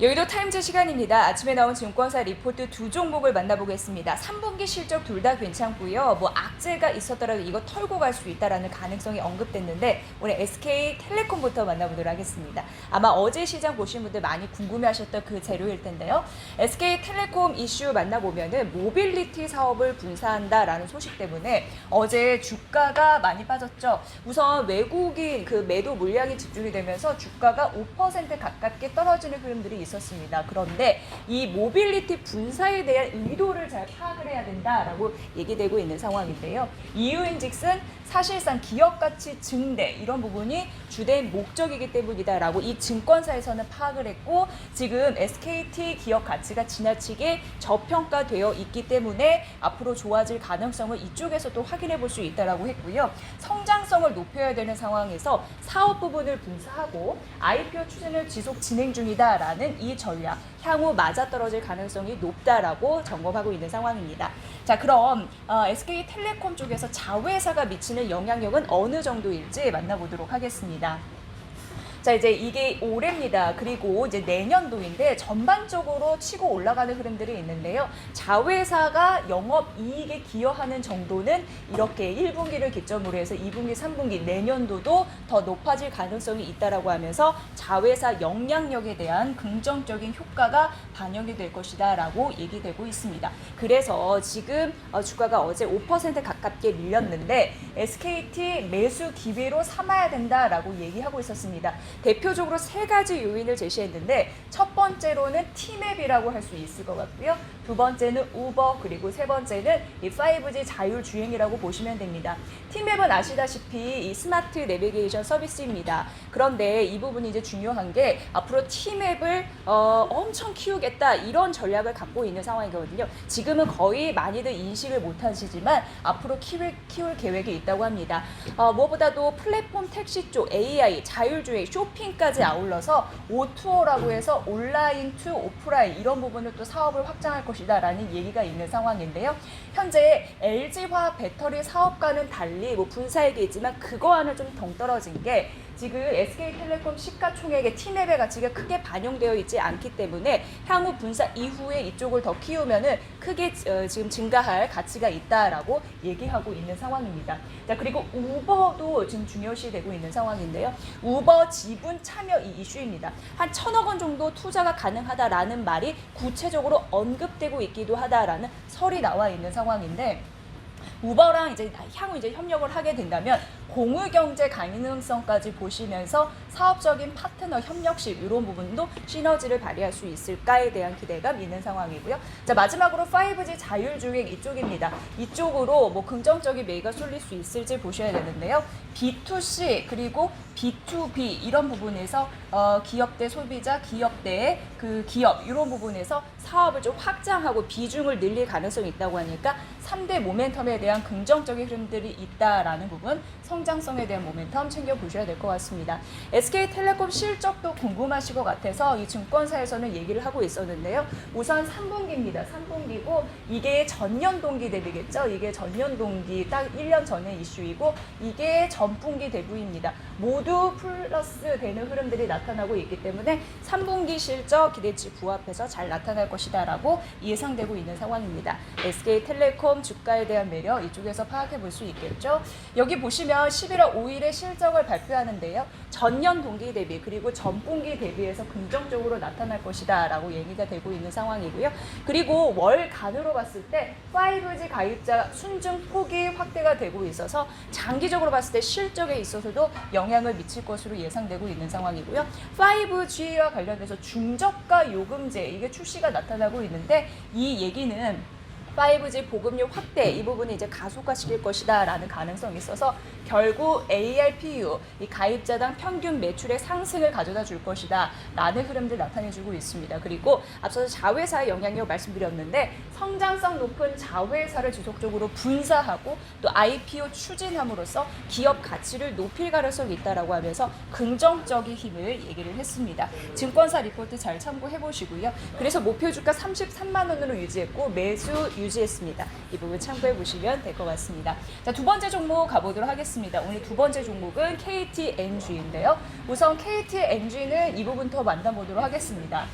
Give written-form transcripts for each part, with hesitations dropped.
여의도 타임즈 시간입니다. 아침에 나온 증권사 리포트 두 종목을 만나보겠습니다. 3분기 실적 둘 다 괜찮고요. 악재가 있었더라도 이거 털고 갈 수 있다라는 가능성이 언급됐는데 오늘 SK텔레콤부터 만나보도록 하겠습니다. 아마 어제 시장 보신 분들 많이 궁금해하셨던 그 재료일 텐데요. SK텔레콤 이슈 만나보면은 모빌리티 사업을 분사한다라는 소식 때문에 어제 주가가 많이 빠졌죠. 우선 외국인 그 매도 물량이 집중이 되면서 주가가 5% 가깝게 떨어지는 흐름들이 있었습니다. 그런데 이 모빌리티 분사에 대한 의도를 잘 파악을 해야 된다라고 얘기되고 있는 상황인데요. 이유인즉슨 사실상 기업 가치 증대 이런 부분이 주된 목적이기 때문이다라고 이 증권사에서는 파악을 했고 지금 SKT 기업 가치가 지나치게 저평가되어 있기 때문에 앞으로 좋아질 가능성을 이쪽에서도 확인해 볼 수 있다라고 했고요. 성장성을 높여야 되는 상황에서 사업 부분을 분사하고 IPO 추진을 지속 진행 중이다라는 이 전략 향후 맞아떨어질 가능성이 높다라고 점검하고 있는 상황입니다. 자, 그럼 SK텔레콤 쪽에서 자회사가 미치는 영향력은 어느 정도일지 만나보도록 하겠습니다. 자, 이제 이게 올해입니다. 그리고 이제 내년도인데 전반적으로 치고 올라가는 흐름들이 있는데요. 자회사가 영업이익에 기여하는 정도는 이렇게 1분기를 기점으로 해서 2분기, 3분기 내년도도 더 높아질 가능성이 있다라고 하면서 자회사 영향력에 대한 긍정적인 효과가 반영이 될 것이다라고 얘기되고 있습니다. 그래서 지금 주가가 어제 5% 가깝게 밀렸는데 SKT 매수 기회로 삼아야 된다라고 얘기하고 있었습니다. 대표적으로 세 가지 요인을 제시했는데 첫 번째로는 T맵이라고 할 수 있을 것 같고요. 두 번째는 우버 그리고 세 번째는 이 5G 자율주행이라고 보시면 됩니다. T맵은 아시다시피 이 스마트 내비게이션 서비스입니다. 그런데 이 부분이 이제 중요한 게 앞으로 T맵을 엄청 키우겠다 이런 전략을 갖고 있는 상황이거든요. 지금은 거의 많이들 인식을 못하시지만 앞으로 키울 계획이 있다고 합니다. 무엇보다도 플랫폼 택시 쪽 AI 자율주행 쇼핑까지 아울러서 O2O라고 해서 온라인 투 오프라인 이런 부분을 또 사업을 확장할 것이다라는 얘기가 있는 상황인데요. 현재 LG화학 배터리 사업과는 달리 분사액이 있지만 그거와는 좀 동떨어진 게 지금 SK텔레콤 시가총액의 T맵의 가치가 크게 반영되어 있지 않기 때문에 향후 분사 이후에 이쪽을 더 키우면은 크게 지금 증가할 가치가 있다라고 얘기하고 있는 상황입니다. 자, 그리고 우버도 지금 중요시되고 있는 상황인데요. 우버 지분 참여 이 이슈입니다. 한 1,000억 원 정도 투자가 가능하다라는 말이 구체적으로 언급되고 있기도 하다라는 설이 나와 있는 상황인데 우버랑 이제 향후 이제 협력을 하게 된다면 공유 경제 가능성까지 보시면서 사업적인 파트너 협력식 이런 부분도 시너지를 발휘할 수 있을까에 대한 기대감 있는 상황이고요. 자, 마지막으로 5G 자율주행 이쪽입니다. 이쪽으로 긍정적인 매기가 쏠릴 수 있을지 보셔야 되는데요. B2C 그리고 B2B 이런 부분에서 기업 대 소비자, 기업 대 그 기업 이런 부분에서 사업을 좀 확장하고 비중을 늘릴 가능성이 있다고 하니까 3대 모멘텀에 대한 긍정적인 흐름들이 있다라는 부분, 성장성에 대한 모멘텀 챙겨보셔야 될 것 같습니다. SK텔레콤 실적도 궁금하실 것 같아서 이 증권사에서는 얘기를 하고 있었는데요. 우선 3분기입니다. 3분기고 이게 전년 동기 대비겠죠. 이게 전년 동기 딱 1년 전의 이슈이고 이게 전분기 대비입니다. 모두 플러스 되는 흐름들이 나타나고 있기 때문에 3분기 실적 기대치 부합해서 잘 나타날 것이다라고 예상되고 있는 상황입니다. SK텔레콤 주가에 대한 매력 이쪽에서 파악해 볼 수 있겠죠. 여기 보시면 11월 5일에 실적을 발표하는데요. 전년 동기 대비 그리고 전분기 대비해서 긍정적으로 나타날 것이다라고 얘기가 되고 있는 상황이고요. 그리고 월간으로 봤을 때 5G 가입자 순증 폭이 확대가 되고 있어서 장기적으로 봤을 때 실적에 있어서도 영향을 미칠 것으로 예상되고 있는 상황이고요. 5G와 관련해서 중저가 요금제 이게 출시가 나타나고 있는데 이 얘기는 5G 보급률 확대 이 부분이 이제 가속화시킬 것이다라는 가능성이 있어서 결국 ARPU 이 가입자당 평균 매출의 상승을 가져다 줄 것이다라는 흐름들 나타내주고 있습니다. 그리고 앞서서 자회사의 영향력 말씀드렸는데 성장성 높은 자회사를 지속적으로 분사하고 또 IPO 추진함으로써 기업 가치를 높일 가능성이 있다라고 하면서 긍정적인 힘을 얘기를 했습니다. 증권사 리포트 잘 참고해 보시고요. 그래서 목표 주가 33만 원으로 유지했고 매수 유지했습니다. 이 부분 참고해 보시면 될 것 같습니다. 자, 두 번째 종목 가보도록 하겠습니다. 오늘 두 번째 종목은 KTNG인데요. 우선 KTNG는 이 부분부터 만나보도록 하겠습니다.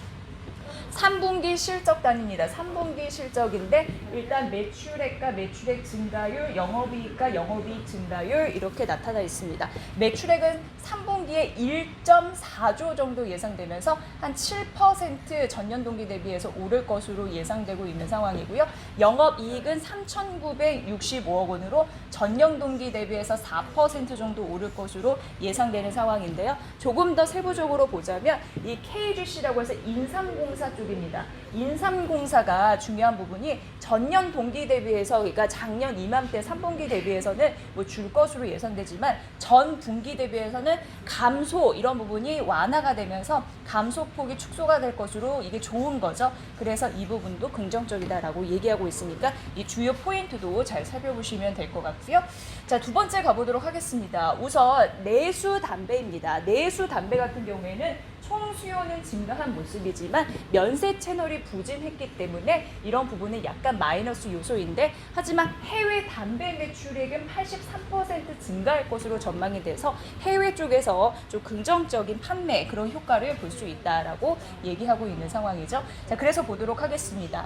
3분기 실적 단위입니다. 3분기 실적인데 일단 매출액과 매출액 증가율, 영업이익과 영업이익 증가율 이렇게 나타나 있습니다. 매출액은 3분기에 1.4조 정도 예상되면서 한 7% 전년 동기 대비해서 오를 것으로 예상되고 있는 상황이고요. 영업이익은 3,965억 원으로 전년 동기 대비해서 4% 정도 오를 것으로 예상되는 상황인데요. 조금 더 세부적으로 보자면 이 KGC라고 해서 인삼공사 쪽입니다. 인삼공사가 중요한 부분이 전년 동기 대비해서 그러니까 작년 이맘때 3분기 대비해서는 뭐 줄 것으로 예상되지만 전 분기 대비해서는 감소 이런 부분이 완화가 되면서 감소폭이 축소가 될 것으로 이게 좋은 거죠. 그래서 이 부분도 긍정적이다라고 얘기하고 있으니까 이 주요 포인트도 잘 살펴보시면 될 것 같고요. 자, 두 번째 가보도록 하겠습니다. 우선 내수 담배입니다. 내수 담배 같은 경우에는 총 수요는 증가한 모습이지만 면세 채널이 부진했기 때문에 이런 부분은 약간 마이너스 요소인데 하지만 해외 담배 매출액은 83% 증가할 것으로 전망이 돼서 해외 쪽에서 좀 긍정적인 판매 그런 효과를 볼 수 있다라고 얘기하고 있는 상황이죠. 자, 그래서 보도록 하겠습니다.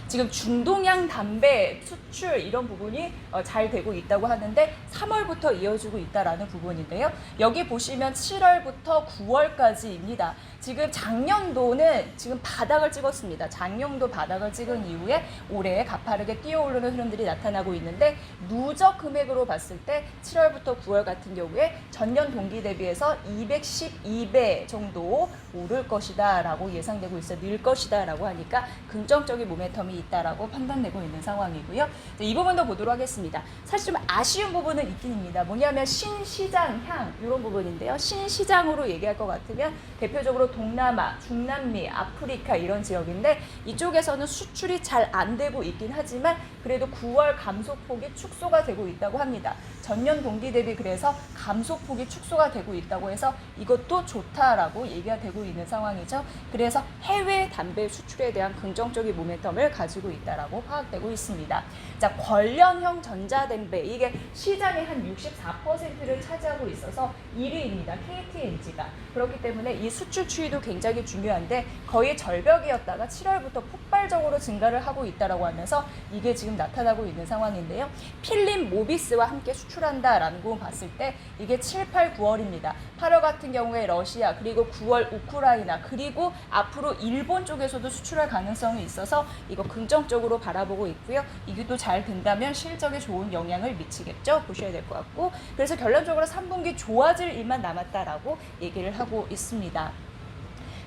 지금 중동양 담배 수출 이런 부분이 잘 되고 있다고 하는데 3월부터 이어지고 있다라는 부분인데요. 여기 보시면 7월부터 9월까지입니다. 지금 작년도는 지금 바닥을 찍었습니다. 작년도 바닥을 찍은 이후에 올해 가파르게 뛰어오르는 흐름들이 나타나고 있는데 누적 금액으로 봤을 때 7월부터 9월 같은 경우에 전년 동기 대비해서 212배 정도 오를 것이다 라고 예상되고 있어 늘 것이다 라고 하니까 긍정적인 모멘텀이 있다라고 판단되고 있는 상황이고요. 이 부분도 보도록 하겠습니다. 사실 좀 아쉬운 부분은 있긴 합니다. 뭐냐면 신시장향 이런 부분인데요. 신시장으로 얘기할 것 같으면 대표적으로 동남아, 중남미, 아프리카 이런 지역인데 이쪽에서는 수출이 잘 안 되고 있긴 하지만 그래도 9월 감소폭이 축소가 되고 있다고 합니다. 전년 동기 대비 그래서 감소폭이 축소가 되고 있다고 해서 이것도 좋다라고 얘기가 되고 있는 상황이죠. 그래서 해외 담배 수출에 대한 긍정적인 모멘텀을 가지고 있다라고 파악되고 있습니다. 자, 관련형 전자담배 이게 시장의 한 64%를 차지하고 있어서 1위입니다. KTNG가. 그렇기 때문에 이 수출 추이도 굉장히 중요한데 거의 절벽이었다가 7월부터 폭발적으로 증가를 하고 있다라고 하면서 이게 지금 나타나고 있는 상황인데요. 필립 모비스와 함께 수출한다라는 거 봤을 때 이게 7, 8, 9월입니다. 8월 같은 경우에 러시아 그리고 9월 우크라이나 그리고 앞으로 일본 쪽에서도 수출할 가능성이 있어서 이거 긍정적으로 바라보고 있고요. 이게 또 잘 된다면 실적에 좋은 영향을 미치겠죠. 보셔야 될 것 같고 그래서 결론적으로 3분기 좋아질 일만 남았다라고 얘기를 하고 있습니다.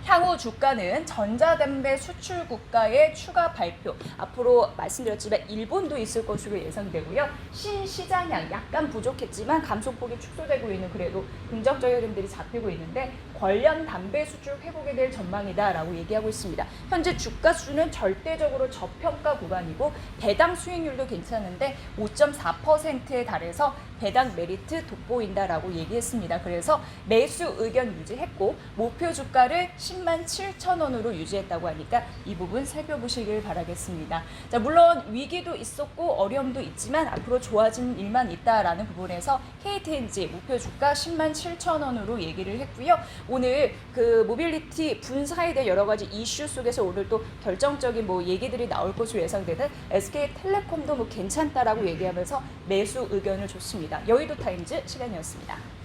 향후 주가는 전자담배 수출 국가의 추가 발표 앞으로 말씀드렸지만 일본도 있을 것으로 예상되고요. 신시장향 약간 부족했지만 감소폭이 축소되고 있는 그래도 긍정적인 흐름들이 잡히고 있는데 관련 담배 수출 회복에 대한 전망이다라고 얘기하고 있습니다. 현재 주가 수준은 절대적으로 저평가 구간이고 배당 수익률도 괜찮은데 5.4%에 달해서 배당 메리트 돋보인다라고 얘기했습니다. 그래서 매수 의견 유지했고 목표 주가를 10만 7천 원으로 유지했다고 하니까 이 부분 살펴보시길 바라겠습니다. 자, 물론 위기도 있었고 어려움도 있지만 앞으로 좋아진 일만 있다라는 부분에서 KTNG 목표 주가 10만 7천 원으로 얘기를 했고요. 오늘 그 모빌리티 분사에 대한 여러 가지 이슈 속에서 오늘 또 결정적인 뭐 얘기들이 나올 것으로 예상되는 SK텔레콤도 뭐 괜찮다라고 얘기하면서 매수 의견을 줬습니다. 여의도 타임즈 시간이었습니다.